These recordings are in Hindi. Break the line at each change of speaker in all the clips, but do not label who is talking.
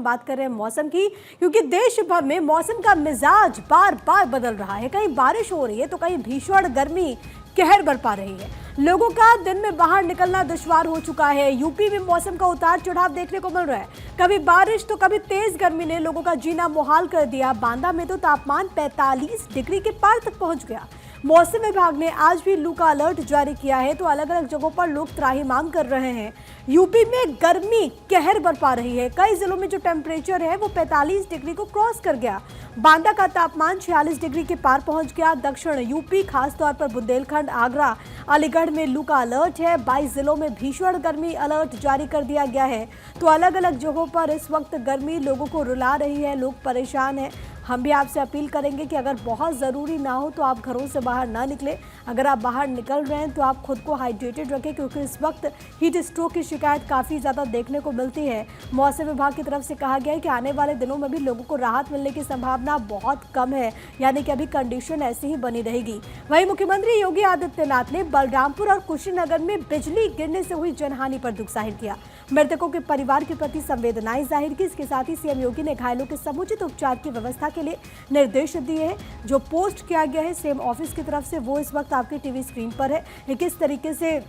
बात कर रहे हैं मौसम की, क्योंकि देश भर में मौसम का मिजाज बार बार बदल रहा है। कहीं बारिश हो रही है तो कहीं भीषण गर्मी कहर बरपा रही है। लोगों का दिन में बाहर निकलना दुश्वार हो चुका है। यूपी में मौसम का उतार चढ़ाव देखने को मिल रहा है। कभी बारिश तो कभी तेज गर्मी ने लोगों का जीना मुहाल कर दिया। बांदा में तो तापमान 45 डिग्री के पार तक पहुंच गया। मौसम विभाग ने आज भी लू का अलर्ट जारी किया है, तो अलग अलग जगहों पर लोग त्राहिमाम कर रहे हैं। यूपी में गर्मी कहर बरपा रही है। कई जिलों में जो टेम्परेचर है वो 45 डिग्री को क्रॉस कर गया। बांदा का तापमान 46 डिग्री के पार पहुंच गया। दक्षिण यूपी खासतौर पर बुंदेलखंड, आगरा, अलीगढ़ में लू का अलर्ट है। 22 जिलों में भीषण गर्मी अलर्ट जारी कर दिया गया है। तो अलग अलग जगहों पर इस वक्त गर्मी लोगों को रुला रही है, लोग परेशान हैं। हम भी आपसे अपील करेंगे कि अगर बहुत ज़रूरी ना हो तो आप घरों से बाहर ना निकलें। अगर आप बाहर निकल रहे हैं तो आप खुद को हाइड्रेटेड रखें, क्योंकि इस वक्त हीट स्ट्रोक की शिकायत काफ़ी ज़्यादा देखने को मिलती है। मौसम विभाग की तरफ से कहा गया है कि आने वाले दिनों में भी लोगों को राहत मिलने की संभावना बहुत कम है, यानी कि अभी कंडीशन ऐसी ही बनी रहेगी। वहीं मुख्यमंत्री योगी आदित्यनाथ ने बलरामपुर और कुशीनगर में बिजली गिरने से हुई जनहानि पर दुख जाहिर किया। मृतकों के परिवार के प्रति संवेदनाएं जाहिर की। इसके साथ ही सीएम योगी ने घायलों के समुचित उपचार की व्यवस्था के लिए निर्देश दिए हैं। जो पोस्ट किया गया है सीएम ऑफिस की तरफ से वो इस वक्त आपकी टीवी स्क्रीन पर है। किस तरीके से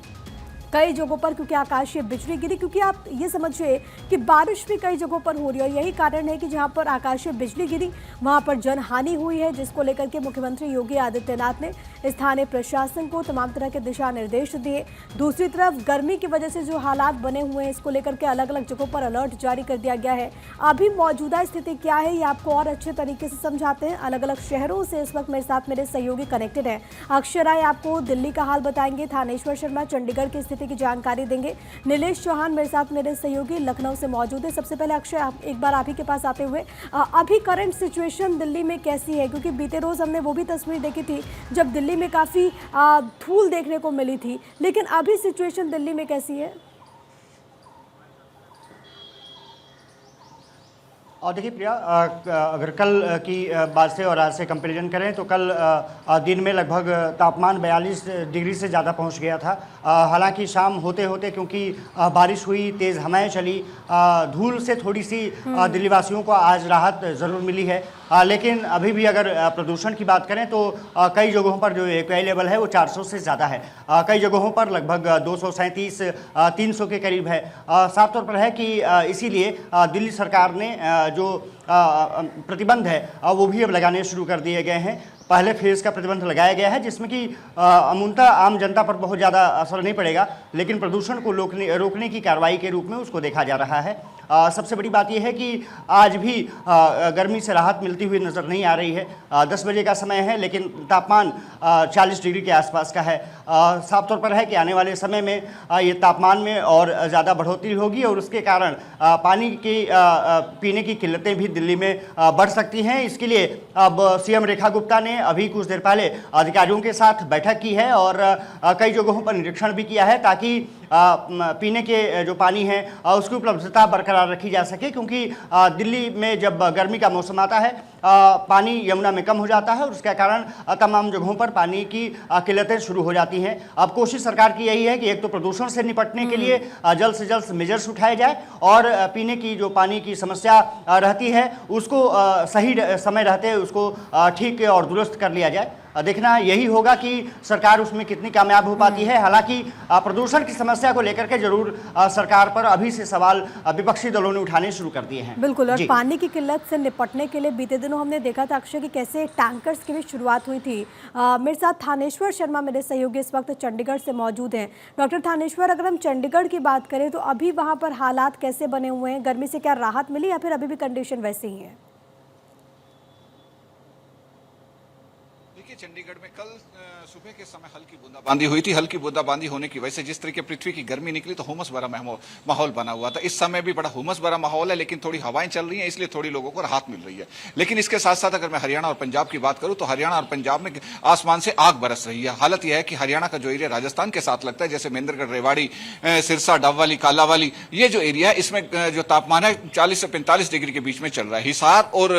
कई जगहों पर क्योंकि आकाशीय बिजली गिरी, क्योंकि आप ये समझिए कि बारिश भी कई जगहों पर हो रही है। यही कारण है कि जहां पर आकाशीय बिजली गिरी वहां पर जनहानि हुई है, जिसको लेकर के मुख्यमंत्री योगी आदित्यनाथ ने स्थानीय प्रशासन को तमाम तरह के दिशा निर्देश दिए। दूसरी तरफ गर्मी की वजह से जो हालात बने हुए हैं, इसको लेकर के अलग अलग जगहों पर अलर्ट जारी कर दिया गया है। अभी मौजूदा स्थिति क्या है ये आपको और अच्छे तरीके से समझाते हैं। अलग अलग शहरों से इस वक्त मेरे साथ मेरे सहयोगी कनेक्टेड हैं। अक्षर राय आपको दिल्ली का हाल बताएंगे, थानेश्वर शर्मा चंडीगढ़ की स्थिति की जानकारी देंगे, नीलेश चौहान मेरे साथ मेरे सहयोगी लखनऊ से मौजूद है। सबसे पहले अक्षय, एक बार आप ही के पास आते हुए, अभी करंट सिचुएशन दिल्ली में कैसी है? क्योंकि बीते रोज हमने वो भी तस्वीर देखी थी जब दिल्ली में काफी धूल देखने को मिली थी, लेकिन अभी सिचुएशन दिल्ली में कैसी है?
और देखिए प्रिया, अगर कल की बात से और आज से कंपैरिजन करें तो कल दिन में लगभग तापमान 42 डिग्री से ज़्यादा पहुंच गया था। हालांकि शाम होते होते क्योंकि बारिश हुई, तेज़ हवाएं चली, धूल से थोड़ी सी दिल्ली वासियों को आज राहत ज़रूर मिली है। लेकिन अभी भी अगर प्रदूषण की बात करें तो कई जगहों पर जो एक्यूआई लेवल है वो 400 से ज़्यादा है। कई जगहों पर लगभग 237 300 के करीब है। साफ तौर पर है कि इसीलिए दिल्ली सरकार ने जो प्रतिबंध है वो भी अब लगाने शुरू कर दिए गए हैं। पहले फेज़ का प्रतिबंध लगाया गया है जिसमें कि अमूमतः आम जनता पर बहुत ज़्यादा असर नहीं पड़ेगा, लेकिन प्रदूषण को रोकने की कार्रवाई के रूप में उसको देखा जा रहा है। सबसे बड़ी बात यह है कि आज भी गर्मी से राहत मिलती हुई नज़र नहीं आ रही है। 10 बजे का समय है लेकिन तापमान 40 डिग्री के आसपास का है। साफ तौर पर है कि आने वाले समय में ये तापमान में और ज़्यादा बढ़ोतरी होगी और उसके कारण पानी की पीने की किल्लतें भी दिल्ली में बढ़ सकती हैं। इसके लिए अब सीएम रेखा गुप्ता ने अभी कुछ देर पहले अधिकारियों के साथ बैठक की है और कई जगहों पर निरीक्षण भी किया है ताकि पीने के जो पानी है उसकी उपलब्धता बरकरार रखी जा सके, क्योंकि दिल्ली में जब गर्मी का मौसम आता है पानी यमुना में कम हो जाता है और उसके कारण तमाम जगहों पर पानी की किल्लतें शुरू हो जाती हैं। अब कोशिश सरकार की यही है कि एक तो प्रदूषण से निपटने के लिए जल्द से जल्द मेजर्स उठाए जाए और पीने की जो पानी की समस्या रहती है उसको सही समय रहते उसको ठीक और दुरुस्त कर लिया जाए। देखना यही होगा कि सरकार उसमें कितनी कामयाब हो पाती है। हालांकि प्रदूषण की समस्या को लेकर के जरूर सरकार पर अभी से सवाल विपक्षी दलों ने उठाने शुरू कर दिए हैं।
बिल्कुल, और पानी की किल्लत से निपटने के लिए बीते दिनों हमने देखा था अक्षय कि कैसे टैंकर्स की भी शुरुआत हुई थी। मेरे साथ थानेश्वर शर्मा मेरे सहयोगी इस वक्त चंडीगढ़ से मौजूद हैं। डॉक्टर थानेश्वर, अगर हम चंडीगढ़ की बात करें तो अभी वहाँ पर हालात कैसे बने हुए हैं? गर्मी से क्या राहत मिली या फिर अभी भी कंडीशन वैसे ही है?
चंडीगढ़ में कल सुबह के समय हल्की बूंदाबांदी हुई थी। हल्की बूंदाबांदी होने की वजह से जिस तरीके पृथ्वी की गर्मी निकली तो हुमस भरा माहौल बना हुआ था। इस समय भी बड़ा हुमस भरा माहौल है, लेकिन थोड़ी हवाएं चल रही हैं, इसलिए थोड़ी लोगों को राहत मिल रही है। लेकिन इसके साथ साथ अगर मैं हरियाणा और पंजाब की बात करूं तो हरियाणा और पंजाब में आसमान से आग बरस रही है। हालत यह है कि हरियाणा का जो एरिया राजस्थान के साथ लगता है, जैसे महेंद्रगढ़, रेवाड़ी, सिरसा, डबवाली, कालावाली, ये जो एरिया है इसमें जो तापमान है 40 से 45 डिग्री के बीच में चल रहा है। हिसार और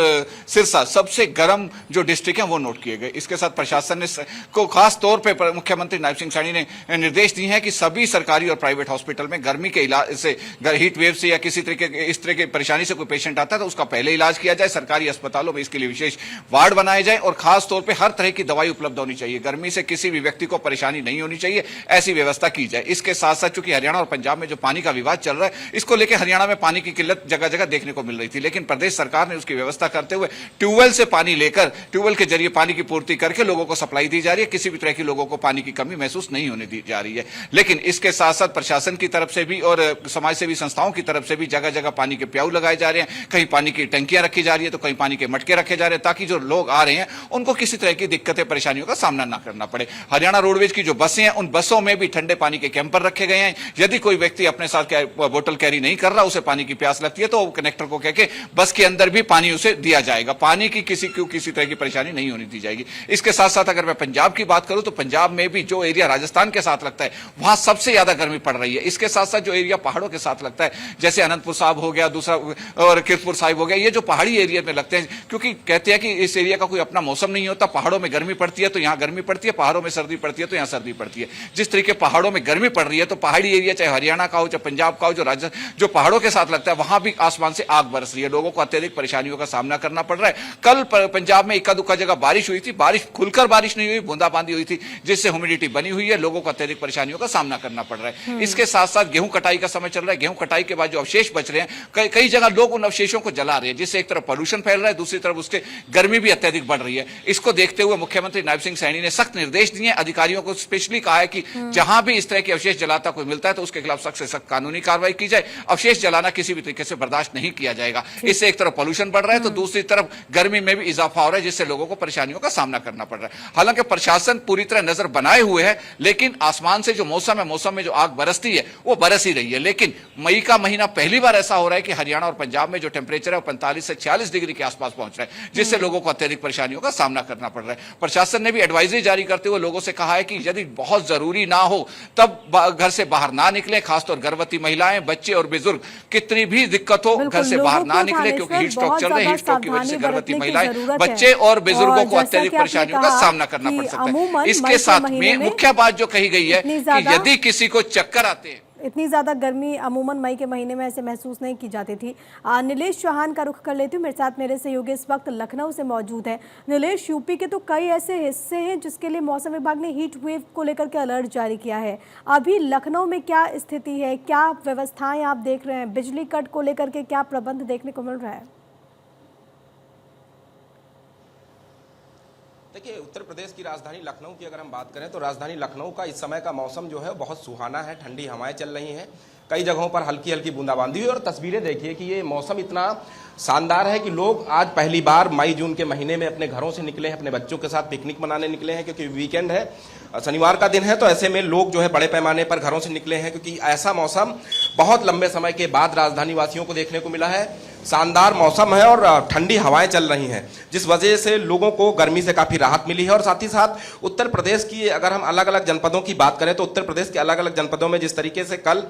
सिरसा सबसे गर्म जो डिस्ट्रिक्ट है वो नोट किए गए। इसके साथ साथ प्रशासन को खास तौर पर मुख्यमंत्री नायब सिंह सैनी ने निर्देश दिए हैं कि सभी सरकारी और प्राइवेट हॉस्पिटल में गर्मी के इलाज से, हीट वेव से या किसी तरीके इस तरह की परेशानी से कोई पेशेंट आता है तो उसका पहले इलाज किया जाए। सरकारी अस्पतालों में इसके लिए विशेष वार्ड बनाए जाए और खास तौर पर हर तरह की दवाई उपलब्ध होनी चाहिए। गर्मी से किसी भी व्यक्ति को परेशानी नहीं होनी चाहिए, ऐसी व्यवस्था की जाए। इसके साथ साथ चूंकि हरियाणा और पंजाब में जो पानी का विवाद चल रहा है, इसको लेकर हरियाणा में पानी की किल्लत जगह जगह देखने को मिल रही थी, लेकिन प्रदेश सरकार ने उसकी व्यवस्था करते हुए ट्यूबवेल से पानी लेकर, ट्यूबवेल के जरिए पानी की पूर्ति करके लोगों को सप्लाई दी जा रही है। किसी भी तरह की लोगों को पानी की कमी महसूस नहीं होने दी जा रही है। लेकिन इसके साथ साथ प्रशासन की तरफ से भी और समाज सेवी संस्थाओं की तरफ से भी जगह जगह पानी के प्याऊ लगाए जा रहे हैं। कहीं पानी की टंकियां रखी जा रही है तो कहीं पानी के मटके रखे जा रहे हैं, ताकि जो लोग आ रहे हैं उनको किसी तरह की दिक्कतें परेशानियों का सामना ना करना पड़े। हरियाणा रोडवेज की जो बसें हैं, उन बसों में भी ठंडे पानी के कैंपर रखे गए हैं। यदि कोई व्यक्ति अपने साथ बोतल कैरी नहीं कर रहा, उसे पानी की प्यास लगती है, तो कनेक्टर को कह के बस के अंदर भी पानी उसे दिया जाएगा। पानी की किसी तरह की परेशानी नहीं होनी दी जाएगी। इसके साथ साथ अगर मैं पंजाब की बात करूं तो पंजाब में भी जो एरिया राजस्थान के साथ लगता है, वहां सबसे ज्यादा गर्मी पड़ रही है। इसके साथ साथ जो एरिया पहाड़ों के साथ लगता है, जैसे अनंतपुर साहिब हो गया, दूसरा और कीरतपुर साहिब हो गया, ये जो पहाड़ी एरिया में लगते हैं, क्योंकि कहते हैं कि इस एरिया का कोई अपना मौसम नहीं होता। पहाड़ों में गर्मी पड़ती है तो यहां गर्मी पड़ती है, पहाड़ों में सर्दी पड़ती है तो यहां सर्दी पड़ती है। जिस तरीके पहाड़ों में गर्मी पड़ रही है तो पहाड़ी एरिया चाहे हरियाणा का हो चाहे पंजाब का हो, जो पहाड़ों के साथ लगता है, वहां भी आसमान से आग बरस रही है। लोगों को अत्यधिक परेशानियों का सामना करना पड़ रहा है। कल पंजाब में इक्का दुक्का जगह बारिश हुई थी, बारिश खुलकर बारिश नहीं हुई, बूंदाबांदी हुई थी, जिससे ह्यूमिडिटी बनी हुई है। लोगों को अत्यधिक परेशानियों का सामना करना पड़ रहा है। इसके साथ साथ गेहूं कटाई का समय चल रहा है। गेहूं कटाई के बाद जो अवशेष बच रहे हैं, कई जगह लोग उन अवशेषों को जला रहे हैं, जिससे एक तरफ पॉल्यूशन फैल रहा है, दूसरी तरफ उसके गर्मी भी अत्यधिक बढ़ रही है। इसको देखते हुए मुख्यमंत्री नायब सिंह सैनी ने सख्त निर्देश दिए। अधिकारियों को स्पेशली कहा है कि जहां भी इस तरह के अवशेष जलाता कोई मिलता है तो उसके खिलाफ सख्त से सख्त कानूनी कार्रवाई की जाए। अवशेष जलाना किसी भी तरीके से बर्दाश्त नहीं किया जाएगा। इससे एक तरफ पॉल्यूशन बढ़ रहा है तो दूसरी तरफ गर्मी में भी इजाफा हो रहा है, जिससे लोगों को परेशानियों का सामना करना पड़ रहा है। हालांकि प्रशासन पूरी तरह नजर बनाए हुए है, लेकिन आसमान से जो मौसम है, मौसम में जो आग बरसती है वो बरस ही रही है। लेकिन मई का महीना पहली बार ऐसा हो रहा है कि हरियाणा और पंजाब में जो टेम्परेचर है वो 45 से 46 डिग्री के आसपास पहुंच रहा है, जिससे लोगों को अत्यधिक परेशानियों का सामना करना पड़ रहा है। प्रशासन ने भी एडवाइजरी जारी करते हुए लोगों से कहा है कि यदि बहुत जरूरी ना हो तब घर से बाहर ना निकलें। खासतौर गर्भवती महिलाएं, बच्चे और बुजुर्ग, कितनी भी दिक्कत हो घर से बाहर ना निकले, क्योंकि हीट स्ट्रोक चल रहे हैं। हीट स्ट्रोक की वजह से गर्भवती महिलाएं, बच्चे और बुजुर्गों को अत्यधिक परेशानियों का सामना करना पड़ सकता है। इसके साथ में मुख्य बात जो कही गई है कि यदि किसी को चक्कर आते हैं,
इतनी ज़्यादा गर्मी अमूमन मई के महीने में ऐसे महसूस नहीं की जाती थी। नीलेश चौहान का रुख कर लेती हूँ। मेरे साथ मेरे सहयोगी इस वक्त लखनऊ से मौजूद है। नीलेश, यूपी के तो कई ऐसे हिस्से हैं जिसके लिए मौसम विभाग ने हीट वेव को लेकर के अलर्ट जारी किया है। अभी लखनऊ में क्या स्थिति है, क्या व्यवस्थाएं आप देख रहे हैं, बिजली कट को लेकर के क्या प्रबंध देखने को मिल रहा है?
देखिए, उत्तर प्रदेश की राजधानी लखनऊ की अगर हम बात करें तो राजधानी लखनऊ का इस समय का मौसम जो है बहुत सुहाना है। ठंडी हवाएं चल रही हैं, कई जगहों पर हल्की हल्की बूंदाबांदी हुई और तस्वीरें देखिए कि ये मौसम इतना शानदार है कि लोग आज पहली बार मई जून के महीने में अपने घरों से निकले हैं, अपने बच्चों के साथ पिकनिक मनाने निकले हैं, क्योंकि वीकेंड है, शनिवार का दिन है। तो ऐसे में लोग जो है बड़े पैमाने पर घरों से निकले हैं, क्योंकि ऐसा मौसम बहुत लंबे समय के बाद राजधानी वासियों को देखने को मिला है। शानदार मौसम है और ठंडी हवाएं चल रही हैं, जिस वजह से लोगों को गर्मी से काफ़ी राहत मिली है। और साथ ही साथ उत्तर प्रदेश की अगर हम अलग अलग जनपदों की बात करें तो उत्तर प्रदेश के अलग अलग जनपदों में जिस तरीके से कल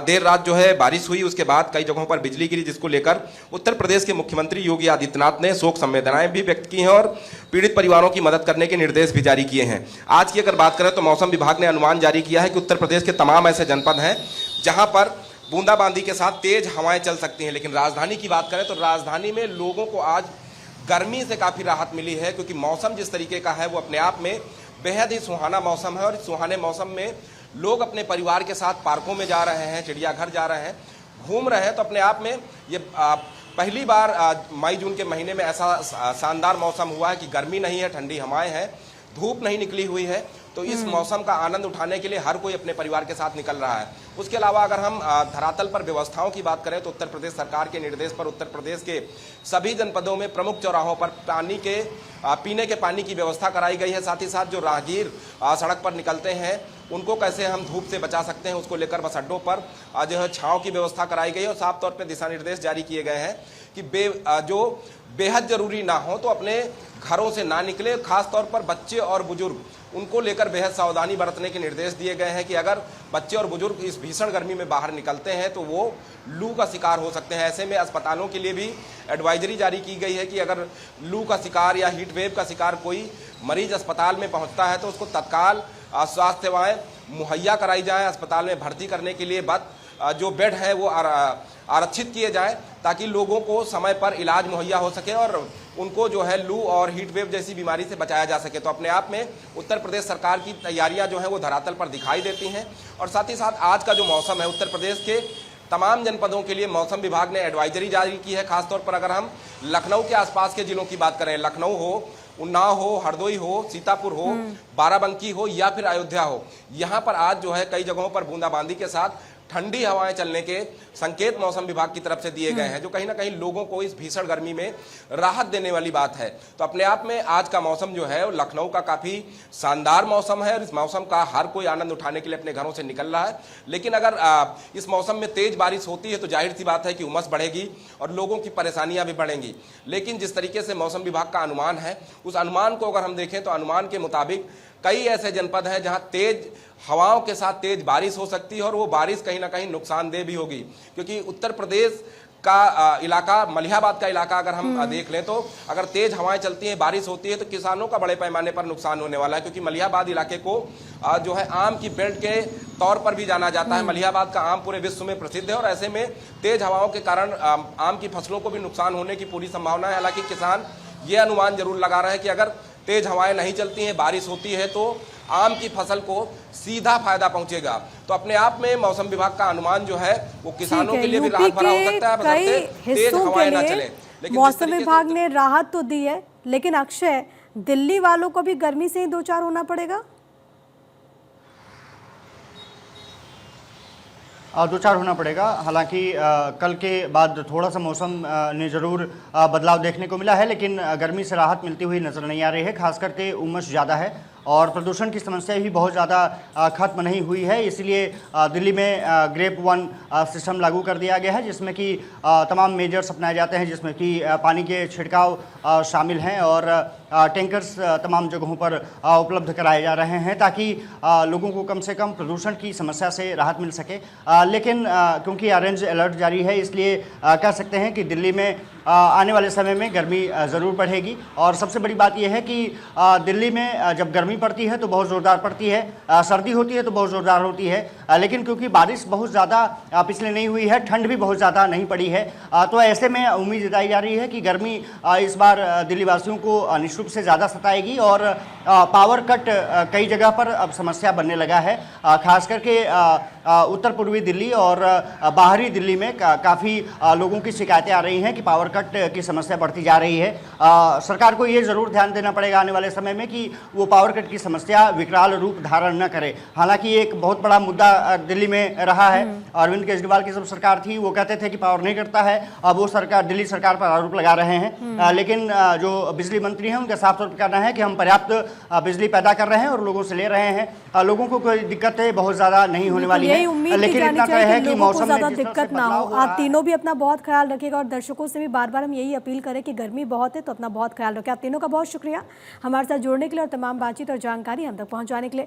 देर रात जो है बारिश हुई, उसके बाद कई जगहों पर बिजली गिरी, जिसको लेकर उत्तर प्रदेश के मुख्यमंत्री योगी आदित्यनाथ ने शोक संवेदनाएं भी व्यक्त की हैं और पीड़ित परिवारों की मदद करने के निर्देश भी जारी किए हैं। आज की अगर बात करें तो मौसम विभाग ने अनुमान जारी किया है कि उत्तर प्रदेश के तमाम ऐसे जनपद हैं जहां पर बूंदाबांदी के साथ तेज हवाएं चल सकती हैं। लेकिन राजधानी की बात करें तो राजधानी में लोगों को आज गर्मी से काफ़ी राहत मिली है, क्योंकि मौसम जिस तरीके का है वो अपने आप में बेहद ही सुहाना मौसम है। और इस सुहाने मौसम में लोग अपने परिवार के साथ पार्कों में जा रहे हैं, चिड़ियाघर जा रहे हैं, घूम रहे हैं। तो अपने आप में ये पहली बार मई जून के महीने में ऐसा शानदार मौसम हुआ है कि गर्मी नहीं है, ठंडी हवाएं हैं, धूप नहीं निकली हुई है। तो इस मौसम का आनंद उठाने के लिए हर कोई अपने परिवार के साथ निकल रहा है। उसके अलावा अगर हम धरातल पर व्यवस्थाओं की बात करें तो उत्तर प्रदेश सरकार के निर्देश पर उत्तर प्रदेश के सभी जनपदों में प्रमुख चौराहों पर पीने के पानी की व्यवस्था कराई गई है। साथ ही साथ जो राहगीर सड़क पर निकलते हैं उनको कैसे हम धूप से बचा सकते हैं, उसको लेकर बस अड्डों पर जो है छांव की व्यवस्था कराई गई है और साफ तौर पर दिशा निर्देश जारी किए गए हैं कि जो बेहद जरूरी ना हो तो अपने घरों से ना निकले। खास तौर पर बच्चे और बुजुर्ग, उनको लेकर बेहद सावधानी बरतने के निर्देश दिए गए हैं कि अगर बच्चे और बुजुर्ग इस भीषण गर्मी में बाहर निकलते हैं तो वो लू का शिकार हो सकते हैं। ऐसे में अस्पतालों के लिए भी एडवाइजरी जारी की गई है कि अगर लू का शिकार या हीट वेव का शिकार कोई मरीज अस्पताल में पहुंचता है तो उसको तत्काल स्वास्थ्य सेवाएं मुहैया कराई जाए। अस्पताल में भर्ती करने के लिए जो बेड है वो आरक्षित किए जाएं ताकि लोगों को समय पर इलाज मुहैया हो सके और उनको जो है लू और हीट वेव जैसी बीमारी से बचाया जा सके। तो अपने आप में उत्तर प्रदेश सरकार की तैयारियां जो है वो धरातल पर दिखाई देती हैं। और साथ ही साथ आज का जो मौसम है, उत्तर प्रदेश के तमाम जनपदों के लिए मौसम विभाग ने एडवाइजरी जारी की है। खासतौर पर अगर हम लखनऊ के आसपास के जिलों की बात करें, लखनऊ हो, उन्नाव हो, हरदोई हो, सीतापुर हो, बाराबंकी हो या फिर अयोध्या हो, यहाँ पर आज जो है कई जगहों पर बूंदाबांदी के साथ ठंडी हवाएं चलने के संकेत मौसम विभाग की तरफ से दिए गए हैं, जो कहीं ना कहीं लोगों को इस भीषण गर्मी में राहत देने वाली बात है। तो अपने आप में आज का मौसम जो है लखनऊ का काफी शानदार मौसम है और इस मौसम का हर कोई आनंद उठाने के लिए अपने घरों से निकल रहा है। लेकिन अगर इस मौसम में तेज बारिश होती है तो जाहिर सी बात है कि उमस बढ़ेगी और लोगों की परेशानियां भी बढ़ेंगी। लेकिन जिस तरीके से मौसम विभाग का अनुमान है, उस अनुमान को अगर हम देखें तो अनुमान के मुताबिक कई ऐसे जनपद हैं जहां तेज हवाओं के साथ तेज बारिश हो सकती है और वो बारिश कहीं ना कहीं नुकसानदेह भी होगी, क्योंकि उत्तर प्रदेश का इलाका, मलिहाबाद का इलाका अगर हम देख लें तो अगर तेज हवाएं चलती हैं, बारिश होती है तो किसानों का बड़े पैमाने पर नुकसान होने वाला है, क्योंकि मलिहाबाद इलाके को जो है आम की बेल्ट के तौर पर भी जाना जाता है। मलिहाबाद का आम पूरे विश्व में प्रसिद्ध है और ऐसे में तेज हवाओं के कारण आम की फसलों को भी नुकसान होने की पूरी संभावना है। हालांकि किसान ये अनुमान जरूर लगा रहे हैं कि अगर तेज हवाएं नहीं चलती हैं, बारिश होती है तो आम की फसल को सीधा फायदा पहुंचेगा। तो अपने आप में मौसम विभाग का अनुमान जो है वो किसानों के लिए भी राहत भरा हो सकता है, बशर्ते तेज हवाएं ना चले। लेकिन
मौसम विभाग ने राहत तो दी है, लेकिन अक्षय, दिल्ली वालों को भी गर्मी से ही दो चार होना पड़ेगा।
दो चार होना पड़ेगा। हालांकि कल के बाद थोड़ा सा मौसम ने ज़रूर बदलाव देखने को मिला है, लेकिन गर्मी से राहत मिलती हुई नज़र नहीं आ रही है। खास करके उमस ज़्यादा है और प्रदूषण की समस्या भी बहुत ज़्यादा खत्म नहीं हुई है। इसलिए दिल्ली में ग्रेप 1 सिस्टम लागू कर दिया गया है, जिसमें कि तमाम मेजर्स अपनाए जाते हैं, जिसमें कि पानी के छिड़काव शामिल हैं और टैंकर्स तमाम जगहों पर उपलब्ध कराए जा रहे हैं ताकि लोगों को कम से कम प्रदूषण की समस्या से राहत मिल सके। लेकिन क्योंकि ऑरेंज अलर्ट जारी है, इसलिए कह सकते हैं कि दिल्ली में आने वाले समय में गर्मी ज़रूर बढ़ेगी। और सबसे बड़ी बात यह है कि दिल्ली में जब गर्मी पड़ती है तो बहुत ज़ोरदार पड़ती है, सर्दी होती है तो बहुत ज़ोरदार होती है, लेकिन क्योंकि बारिश बहुत ज़्यादा पिछले नहीं हुई है, ठंड भी बहुत ज़्यादा नहीं पड़ी है, तो ऐसे में उम्मीद जताई जा रही है कि गर्मी इस बार दिल्ली वासियों को निश्चित रूप से ज़्यादा सताएगी और पावर कट कई जगह पर अब समस्या बनने लगा है। खास करके उत्तर पूर्वी दिल्ली और बाहरी दिल्ली में काफ़ी लोगों की शिकायतें आ रही हैं कि पावर कट की समस्या बढ़ती जा रही है। सरकार को ये ज़रूर ध्यान देना पड़ेगा आने वाले समय में कि वो पावर कट की समस्या विकराल रूप धारण न करे। हालांकि एक बहुत बड़ा मुद्दा दिल्ली में रहा है। अरविंद केजरीवाल की जब सरकार थी वो कहते थे कि पावर नहीं कटता है, अब वो सरकार दिल्ली सरकार पर आरोप लगा रहे हैं। लेकिन जो बिजली मंत्री हैं उनका साफ तौर पर कहना है कि हम पर्याप्त बिजली पैदा कर रहे हैं और लोगों से ले रहे हैं। लोगों को कोई दिक्कतें बहुत ज़्यादा नहीं होने वाली है, लेकिन इतना तय है कि मौसम में
ज़्यादा दिक्कत ना हो। आप तीनों भी अपना बहुत ख्याल रखिएगा और दर्शकों से भी बार बार हम यही अपील करें कि गर्मी बहुत है तो अपना बहुत ख्याल रखें। आप तीनों का बहुत शुक्रिया हमारे साथ जुड़ने के लिए और तमाम बातचीत और जानकारी हम तक पहुंचाने के लिए।